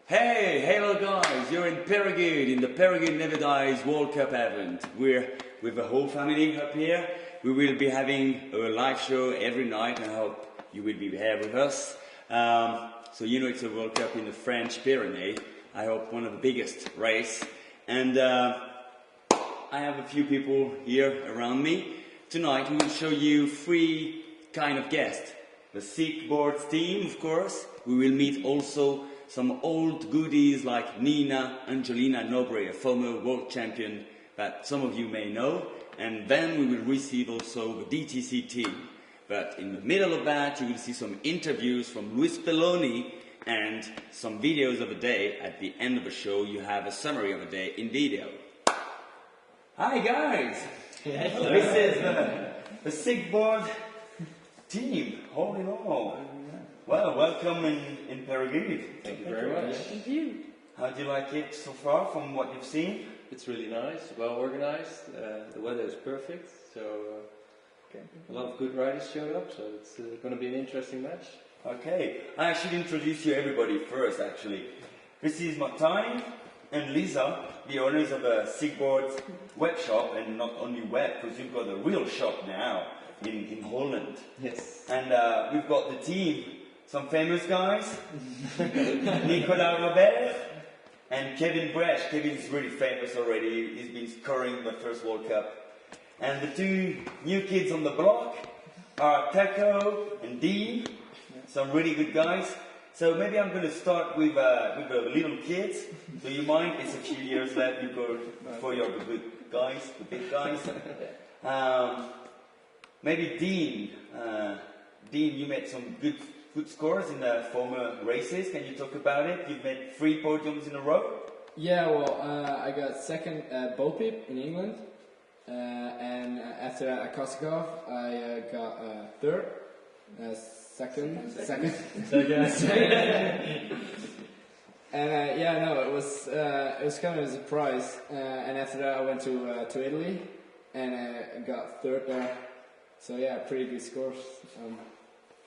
Hey, hello guys, you're in Peyragudes, in the Peyragudes Never Dies World Cup event. We're with the whole family up here. We will be having a live show every night, and I hope you will be here with us. So you know it's a World Cup in the French Pyrenees. I hope one of the biggest race. And I have a few people here around me. Tonight we will show you three kind of guests. The Sickboards team, of course. We will meet also some old goodies like Nina Angelina Nobre, a former world champion that some of you may know. And then we will receive also the DTC team. But in the middle of that, you will see some interviews from Luis Belloni and some videos of the day. At the end of the show, you have a summary of the day in video. Hi guys! Hello. This is the Sickboard team, all in all. Well, welcome in Peyragudes. Thank you very much. Thank you. How do you like it so far from what you've seen? It's really nice, well organized. The weather is perfect, so a lot of good riders showed up. So it's going to be an interesting match. Okay, I should introduce you everybody first. Actually, this is Martijn and Lisa, the owners of a Sickboards web shop, and not only web, because you've got a real shop now in Holland. Yes. And we've got the team. Some famous guys, Nicolas Robert and Kevin Bresch. Kevin's really famous already, he's been scoring the first World Cup. And the two new kids on the block are Taco and Dean, some really good guys. So maybe I'm going to start with the little kids. Do you mind? It's a few years left before you're the good guys, the big guys. Maybe Dean. Dean, you made some good scores in the former races. Can you talk about it? You've made 3 podiums in a row. Yeah, well, I got second at Bo-Peep in England, and after that at Kosovo, I got third, second. And yeah, no, it was kind of a surprise. And after that, I went to Italy, and I got third there. So yeah, pretty good scores.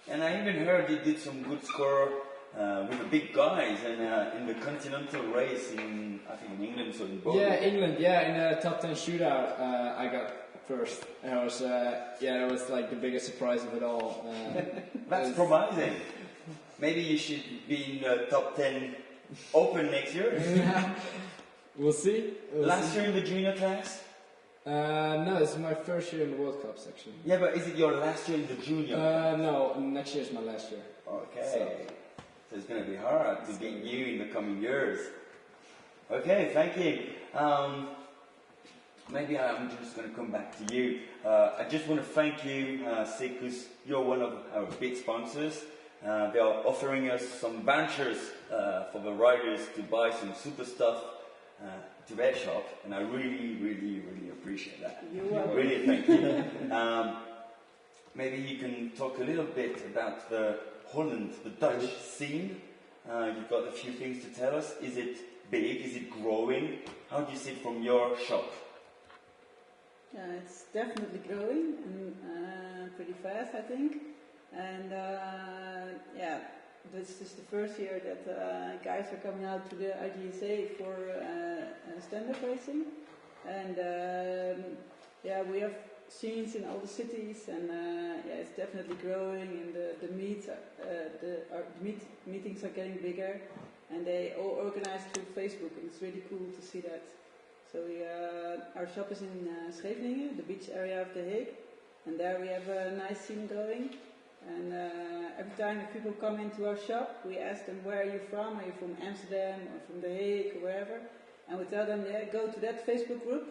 And I even heard you did some good score with the big guys and in the continental race in, I think in England, so in Boulder. Yeah, England, yeah, in the top 10 shootout, I got first. And it was, yeah, it was like the biggest surprise of it all. That's promising. Maybe you should be in the top 10 open next year. We'll see. Last year in the junior class? No, this is my first year in the World Cups, actually. Yeah, but is it your last year in the junior? No, next year is my last year. Okay. So it's going to be hard to beat you in the coming years. Okay, thank you. Maybe I'm just going to come back to you. I just want to thank you, Sick, because you're one of our big sponsors. They are offering us some vouchers for the riders to buy some super stuff to their shop, and I really, really, really appreciate that. You're welcome. Really, thank you. Maybe you can talk a little bit about the Holland, the Dutch scene. You've got a few things to tell us. Is it big? Is it growing? How do you see it from your shop? Yeah, it's definitely growing and pretty fast, I think. And yeah, this is the first year that guys are coming out to the IGSA for stand-up racing. And yeah, we have scenes in all the cities, and yeah, it's definitely growing. And the meetings are getting bigger, and they all organized through Facebook, and it's really cool to see that. So our shop is in Scheveningen, the beach area of The Hague, and there we have a nice scene going. And every time if people come into our shop, we ask them, where are you from? Are you from Amsterdam or from The Hague or wherever? And we tell them, yeah, go to that Facebook group,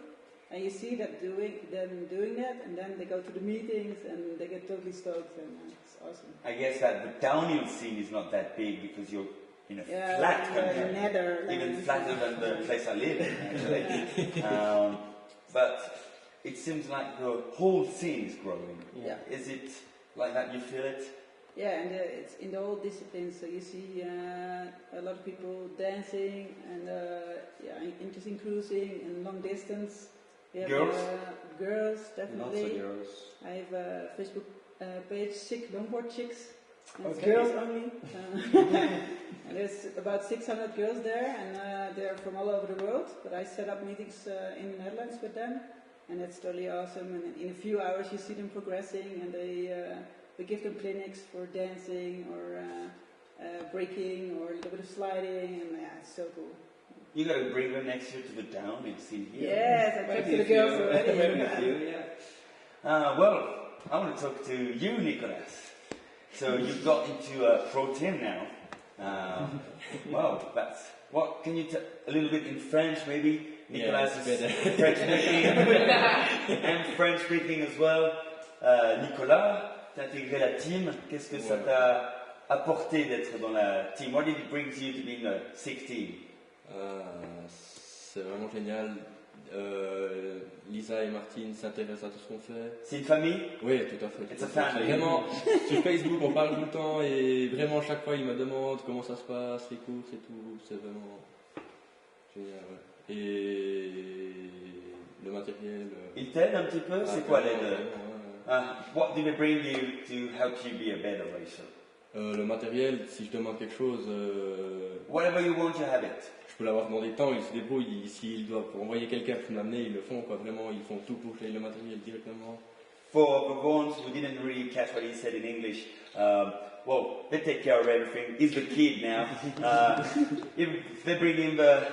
and you see them doing that, and then they go to the meetings and they get totally stoked, and it's awesome. I guess that the downhill scene is not that big because you're in a flat country, even flatter than the place I live in, actually. But it seems like the whole scene is growing. Yeah. Is it like that? You feel it? Yeah, and it's in the whole disciplines. So you see a lot of people dancing and yeah, interesting cruising and long distance. We have, girls? Girls, definitely. Lots of girls. I have a Facebook page, Sick Longboard Chicks. It's Okay. girls only. And there's about 600 girls there, and they're from all over the world. But I set up meetings in the Netherlands with them, and it's totally awesome. And in a few hours, you see them progressing, and we give them clinics for dancing or breaking or a little bit of sliding, and it's so cool. You gotta bring them next year to the down and see here. Yes, I talked to the girls already. Maybe a few, yeah. Well, I want to talk to you, Nicolas. So you've got into a pro team now. Well, that's what can you tell a little bit in French, maybe? Nicolas it's is better. French speaking and French speaking as well. Nicolas, t'as intégré la team. Qu'est-ce que ça t'a apporté d'être dans la team? What did it bring to you to be in the SIG team? C'est vraiment génial. Lisa et Martine s'intéressent à tout ce qu'on fait. C'est une famille? Oui, tout à fait. It's a family. Vraiment, sur Facebook, on parle tout le temps et vraiment, chaque fois, ils me demandent comment ça se passe, les courses et tout. C'est vraiment génial. Ouais. Et le matériel. Ils t'aident un petit peu? C'est quoi l'aide? vraiment, What did they bring you to help you be a better racer? Le matériel, si je demande quelque chose, Whatever you want, you have it. je peux l'avoir demandé tant, ils se débrouillent. S'ils doivent envoyer quelqu'un pour m'amener, ils le font. Quoi. Vraiment, ils font tout pour créer le matériel directement. For the ones who didn't really catch what he said in English, well, they take care of everything. He's the kid now. If they bring in the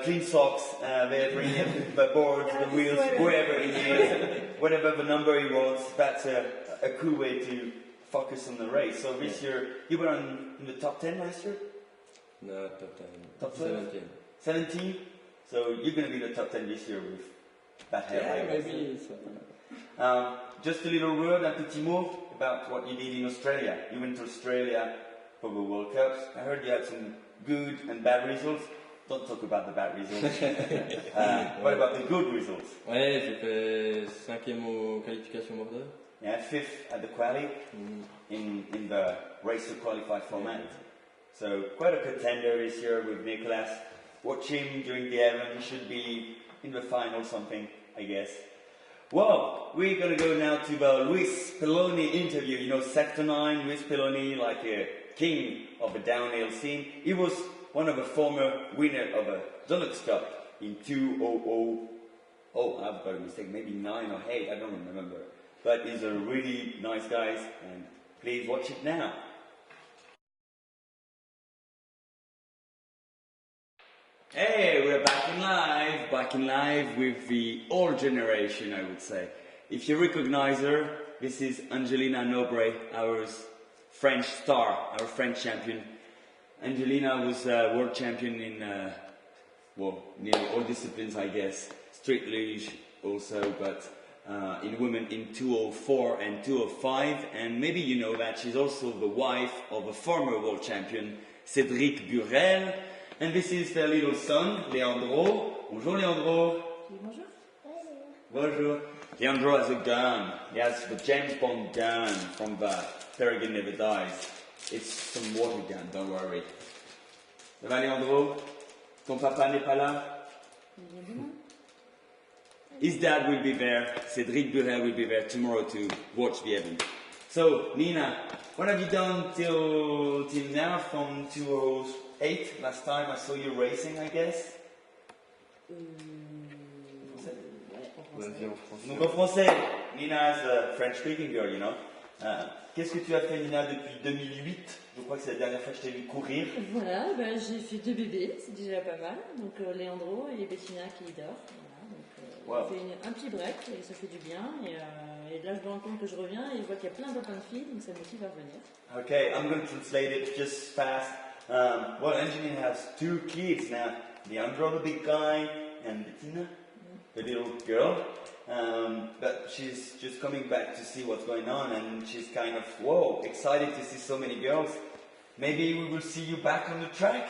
clean socks, they bring in the boards, the wheels, wherever he needs, whatever the number he wants. That's a cool way to focus on the race. So this year, you were in the top 10 last year? No, top 10. Top 17. 17? So you're going to be in the top 10 this year with that hair. Yeah, I guess. maybe. Just a little word, un petit mot about what you did in Australia. You went to Australia for the World Cups. I heard you had some good and bad results. Don't talk about the bad results. What about the good results? Ouais, j'ai fait 5e aux qualifications border. Yeah, 5th at the quali in the race to qualify format. So quite a contender this year with Nicolas. Watch him during the event. He should be in the final something, I guess. Well, we're going to go now to the Luis Peloni interview. You know, Sector 9, Luis Peloni, like a king of the downhill scene. He was one of the former winner of a Deluxe Cup in 2000. Oh, I've got a mistake, maybe 9 or 8, I don't remember. But he's a really nice guy, and please watch it now. Hey, we're back in live with the old generation, I would say. If you recognize her, this is Angelina Nobre, our French star, our French champion. Angelina was world champion in, well, nearly all disciplines, I guess. Street luge also, but in women in 204 and 205. And maybe you know that she's also the wife of a former world champion, Cédric Burel. And this is their little son, Leandro. Bonjour, Leandro. Bonjour. Bonjour. Leandro has a gun. He has the James Bond gun from the Peyragudes Never Dies. It's some water gun, don't worry. Ça va, Leandro? Ton papa n'est pas là? His dad will be there. Cédric Burel will be there tomorrow to watch the event. So, Nina, what have you done till now from 2008? Last time I saw you racing, I guess. Donc en français, Nina is a French-speaking girl, you know. Qu'est-ce que tu as fait, Nina, depuis 2008? Je crois que c'est la dernière fois que je t'ai vu courir. Voilà, ben, j'ai fait 2 bébés, c'est déjà pas mal. Donc Leandro et Bettina qui dort. Voilà, donc, on fait un petit break et ça fait du bien. Et là, je me rends compte que je reviens et je vois qu'il y a plein de filles, donc ça me motive à revenir. Okay, I'm going to translate it just fast. Well, Angelina has 2 kids now. Leandro, the big guy, and Bettina, the little girl. But she's just coming back to see what's going on, and she's kind of, whoa, excited to see so many girls. Maybe we will see you back on the track.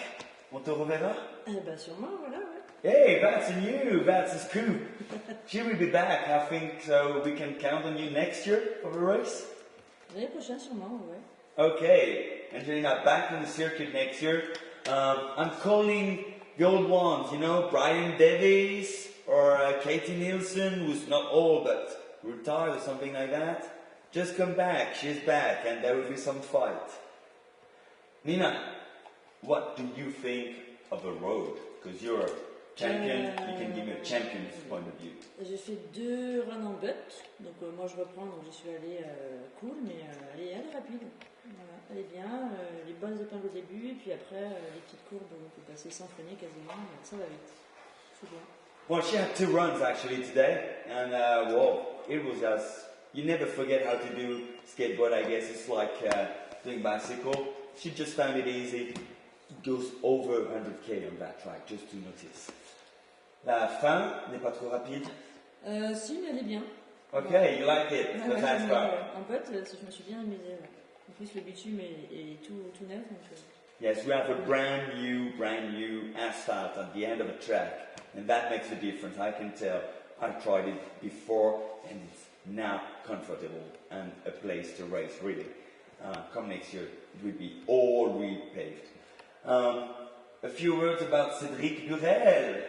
On te reverra? Ben sûrement, voilà, ouais. Hey, that's new. That's a scoop. She will be back, I think, so we can count on you next year for the race. L'année prochaine, sûrement, ouais. Okay, Angelina, back on the circuit next year. I'm calling the old ones, you know, Brian Davies or Katie Nielsen, who's not old but retired or something like that. Just come back, she's back, and there will be some fight. Nina, what do you think of the road? Because you're a champion, you can give me a champion's point of view. J'ai fait 2 runs en butt, donc moi je reprends, donc j'y suis allée cool, mais elle est rapide. Voilà, elle est bien, les bonnes épingles au début, et puis après les petites courbes, on peut passer sans freiner quasiment, ça va vite. C'est bien. Well, she had 2 runs actually today, and it was just, you never forget how to do skateboard, I guess. It's like doing bicycle. She just found it easy. Goes over 100k on that track, just to notice. La fin n'est pas trop rapide. Si, mais elle est bien. Okay, you like it, the fast part. En pote, je me suis bien amusée. Ouais. En plus, le bitume est tout neuf. Donc, Yes, we have a brand new asphalt at the end of a track, and that makes a difference. I can tell. I tried it before, and it's now comfortable and a place to race, really. Come next year, it will be all repaved. A few words about Cédric Burel.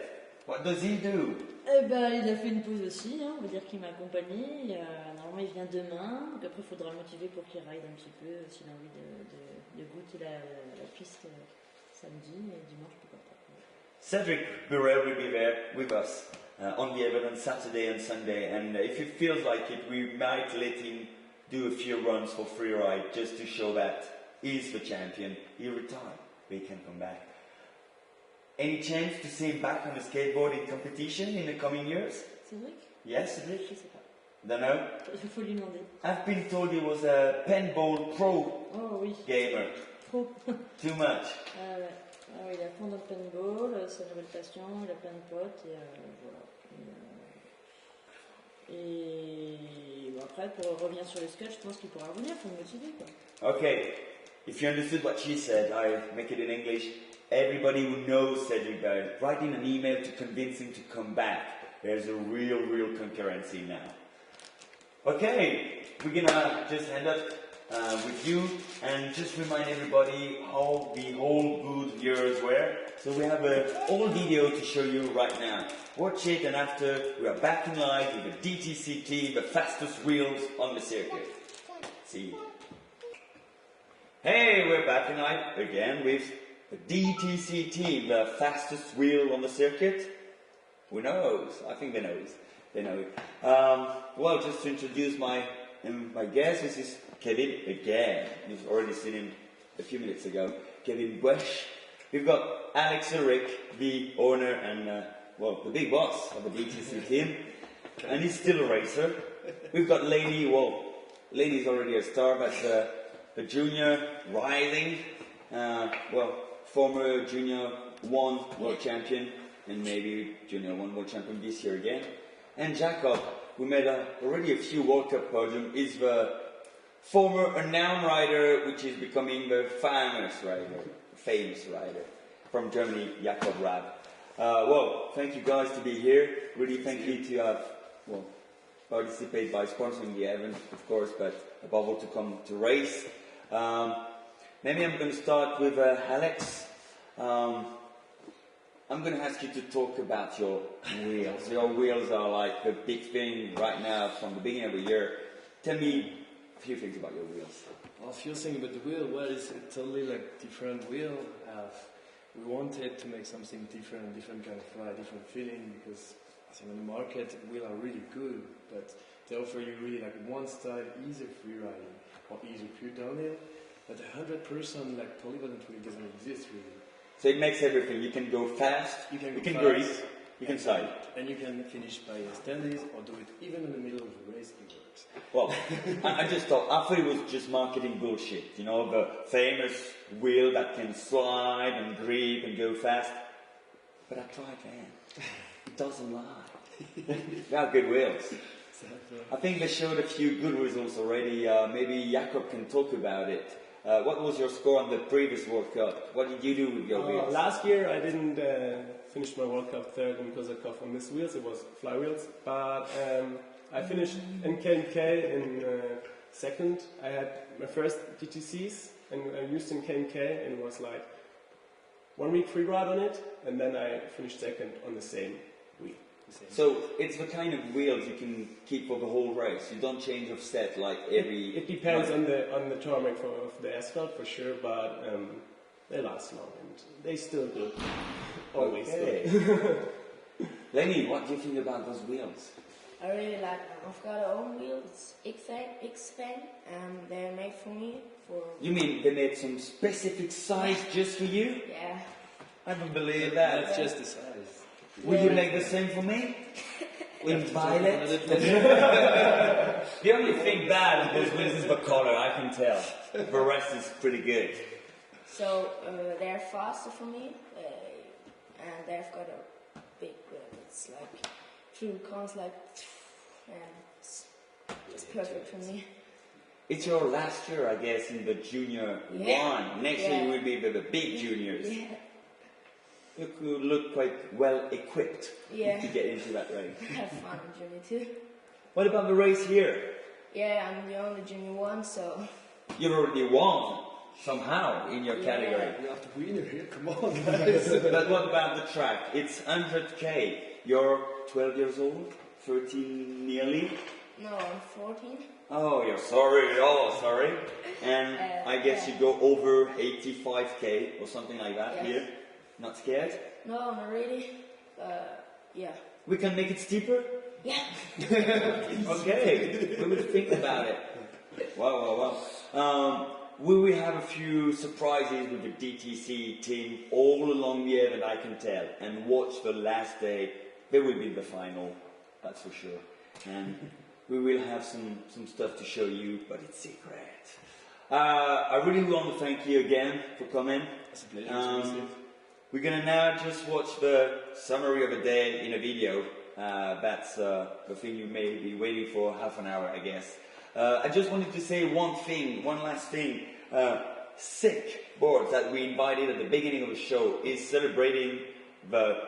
What does he do? il a fait une pause aussi, hein, on va dire qu'il m'a accompagné. Normalement, il vient demain, donc après, il faudra le motiver pour qu'il ride un petit peu, s'il a envie de goûter la piste samedi et dimanche, pourquoi pas. Cédric Burel will be there with us on the event on Saturday and Sunday, and if he feels like it, we might let him do a few runs for free ride just to show that he's the champion. He retired, but he can come back. Any chance to see him back on the skateboard in competition in the coming years? Cédric? Yes, Cédric? Je sais pas. Don't know. Il faut lui demander. I've been told he was a pinball pro Oui. gamer. Trop. Too much. Ouais. Oui, il est à fond dans le paintball, sa nouvelle passion, il a plein de potes, et voilà. Et après, pour revenir sur les sketchs, je pense qu'il pourra revenir pour me motiver, quoi. Okay, if you understood what she said, I make it in English. Everybody who knows Cedric Barrett, writing an email to convince him to come back. There's a real concurrency now. Okay, we're gonna just end up with you and just remind everybody how the whole good years were. So we have an old video to show you right now. Watch it, and after we are back in live with the DTC team, the fastest wheels on the circuit. See you. Hey, we're back in live again with the DTC team, the fastest wheel on the circuit. Who knows? I think they know it. They know it. Well, just to introduce my guest, this is Kevin again. You've already seen him a few minutes ago. Kevin Bush. We've got Alex Ulrich, the owner and, the big boss of the DTC team. And he's still a racer. We've got Lainey's already a star, but a junior rising. Former Junior 1 World Champion, and maybe Junior 1 World Champion this year again. And Jacob, we made already a few World Cup podiums, is the former renowned rider, which is becoming the famous rider from Germany, Jakob Raab. Thank you guys to be here. Really thank you to have, participate by sponsoring the event, of course, but above all to come to race. Maybe I'm going to start with Alex. I'm going to ask you to talk about your wheels. Your wheels are like the big thing right now from the beginning of the year. Tell me a few things about your wheels. A few things about the wheel. Well, it's a totally different wheel. We wanted to make something different kind of ride, different feeling, because I think on the market wheels are really good, but they offer you really one style, easy free riding or easy pure downhill. But 100% polyvalent wheel doesn't exist really. So it makes everything. You can go fast, you can grease, you can side. And you can finish by standies or do it even in the middle of a race, it works. Well, I thought it was just marketing bullshit. You know, the famous wheel that can slide and grip and go fast. But I tried that. It doesn't lie. They are good wheels. I think they showed a few good results already. Maybe Jakob can talk about it. What was your score on the previous World Cup? What did you do with your wheels? Last year I didn't finish my World Cup third because I got on these wheels. It was fly wheels, but I finished in KMK in second. I had my first DTCs and I used in KMK, and it was 1 week free ride on it, and then I finished second on the same week. the same. So it's the kind of wheels you can keep for the whole race. You don't change of set like every. It depends on the tarmac of the asphalt for sure, but they last long and they still do. Always. Okay. Lenny, what do you think about those wheels? I really like them. I've got our own wheel. It's X-Fan, and they're made for me. You mean they made some specific size just for you? Yeah. I don't believe that. That's just the size. Would you make the same for me? In violet? The only thing bad on those wheels is the color, I can tell. The rest is pretty good. So they're faster for me, and they've got a big. It's like through cons like, and it's perfect for me. It's your last year, I guess, in the junior one. Next year you will be the big juniors. Yeah. You could look quite well equipped Yeah. to get into that race. Have fun in junior too. What about the race here? Yeah, I'm the only junior one, so. You've already won somehow in your category. We have the winner here, come on guys. But what about the track? It's 100k. You're 12 years old? 13 nearly? No, I'm 14. Oh, you're sorry. Oh, sorry. And I guess you go over 85k or something like that here. Not scared? No, not really. Yeah. We can make it steeper? Yeah. Okay, we will think about it. Wow. We will have a few surprises with the DTC team all along the event, I can tell. And watch the last day. They will be the final, that's for sure. And we will have some stuff to show you, but it's secret. I really want to thank you again for coming. It's a pleasure. We're gonna now just watch the summary of the day in a video. That's the thing you may be waiting for half an hour, I guess. I just wanted to say one last thing. Sick Boards that we invited at the beginning of the show is celebrating the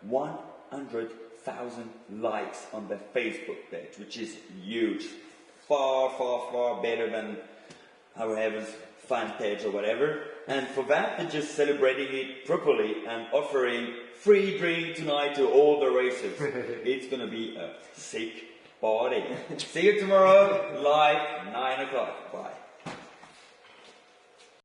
100,000 likes on the Facebook page, which is huge. Far better than our Heaven's fan page or whatever. And for that, they're just celebrating it properly and offering free drink tonight to all the racers. It's gonna be a sick party. See you tomorrow, live, 9 o'clock. Bye.